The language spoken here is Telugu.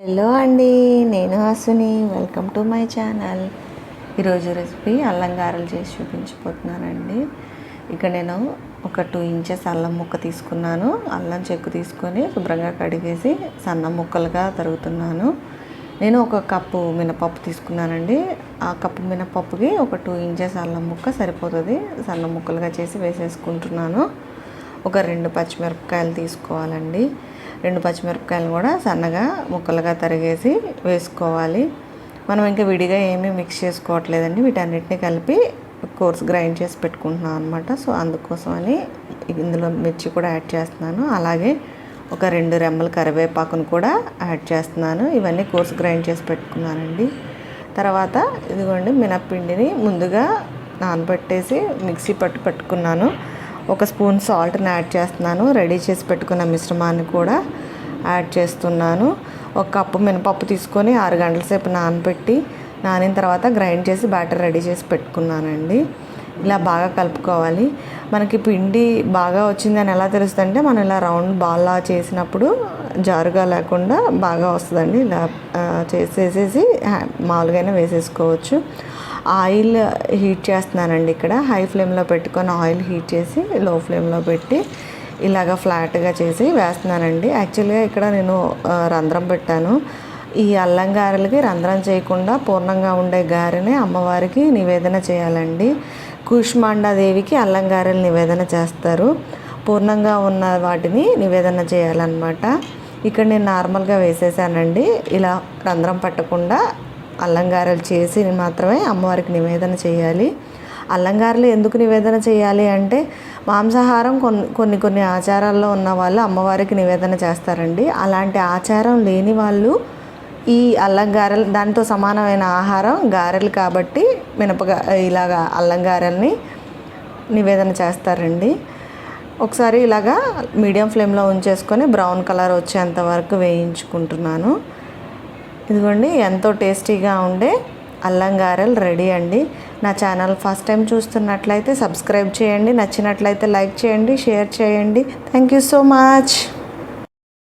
హలో అండి, నేను Ashwini. Welcome to my channel. ఈరోజు రెసిపీ అల్లం గారెలు చేసి చూపించబోతున్నానండి. ఇక్కడ నేను ఒక 2 ఇంచెస్ అల్లం ముక్క తీసుకున్నాను. అల్లం చెక్కు తీసుకొని శుభ్రంగా కడిగేసి సన్న ముక్కలుగా తరుగుతున్నాను. నేను ఒక కప్పు మినపప్పు తీసుకున్నానండి. ఆ కప్పు మినపప్పుకి ఒక 2 ఇంచెస్ అల్లం ముక్క సరిపోతుంది. సన్న ముక్కలుగా చేసి వేసేసుకుంటున్నాను. ఒక 2 పచ్చిమిరపకాయలు తీసుకోవాలండి. 2 పచ్చిమిరపకాయలు కూడా సన్నగా ముక్కలుగా తరిగేసి వేసుకోవాలి. మనం ఇంకా విడిగా ఏమీ మిక్స్ చేసుకోవట్లేదండి. వీటన్నిటిని కలిపి కోర్స్ గ్రైండ్ చేసి పెట్టుకుంటున్నాను అనమాట. సో అందుకోసమని ఇందులో మిర్చి కూడా యాడ్ చేస్తున్నాను. అలాగే ఒక 2 రెమ్మల కరివేపాకును కూడా యాడ్ చేస్తున్నాను. ఇవన్నీ కోర్స్ గ్రైండ్ చేసి పెట్టుకున్నానండి. తర్వాత ఇదిగోండి, మినప్పిండిని ముందుగా నానబెట్టేసి మిక్సీ పెట్టుకున్నాను. ఒక స్పూన్ సాల్ట్ని యాడ్ చేస్తున్నాను. రెడీ చేసి పెట్టుకున్న మిశ్రమాన్ని కూడా యాడ్ చేస్తున్నాను. ఒక కప్పు మినపప్పు తీసుకొని 6 గంటల సేపు నానిన తర్వాత గ్రైండ్ చేసి బ్యాటర్ రెడీ చేసి పెట్టుకున్నానండి. ఇలా బాగా కలుపుకోవాలి. మనకి పిండి బాగా వచ్చిందని ఎలా తెలుస్తుందంటే, మనం ఇలా రౌండ్ బాల్లా చేసినప్పుడు జారుగా లేకుండా బాగా వస్తుందండి. ఇలా చేసేసి మామూలుగానే వేసేసుకోవచ్చు. ఆయిల్ హీట్ చేస్తున్నానండి. ఇక్కడ హై ఫ్లేమ్లో పెట్టుకొని ఆయిల్ హీట్ చేసి లో ఫ్లేమ్లో పెట్టి ఇలాగ ఫ్లాట్గా చేసి వేస్తున్నానండి. యాక్చువల్గా ఇక్కడ నేను రంధ్రం పెట్టాను. ఈ అల్లం గారెలకి రంధ్రం చేయకుండా పూర్ణంగా ఉండే గారెని అమ్మవారికి నివేదన చేయాలండి. కూష్మాండాదేవికి అల్లం గారెలు నివేదన చేస్తారు. పూర్ణంగా ఉన్న వాటిని నివేదన చేయాలన్నమాట. ఇక్కడ నేను నార్మల్గా వేసేసానండి. ఇలా రంధ్రం పట్టకుండా అల్లం గారెలు చేసి మాత్రమే అమ్మవారికి నివేదన చేయాలి. అల్లం గారెలు ఎందుకు నివేదన చేయాలి అంటే, మాంసాహారం కొన్ని ఆచారాల్లో ఉన్న వాళ్ళు అమ్మవారికి నివేదన చేస్తారండి. అలాంటి ఆచారం లేని వాళ్ళు ఈ అల్లం గారెలు, దాంతో సమానమైన ఆహారం గారెలు కాబట్టి ఇలాగా అల్లం గారెల్ని నివేదన చేస్తారండి. ఒకసారి ఇలాగా మీడియం ఫ్లేమ్లో ఉంచేసుకొని బ్రౌన్ కలర్ వచ్చేంత వరకు వేయించుకుంటున్నాను. ఇదిగోండి, ఎంతో టేస్టీగా ఉండే అల్లం గారెలు రెడీ అండి. నా ఛానల్ ఫస్ట్ టైం చూస్తున్నట్లయితే సబ్స్క్రైబ్ చేయండి. నచ్చినట్లయితే లైక్ చేయండి, షేర్ చేయండి. Thank you so much.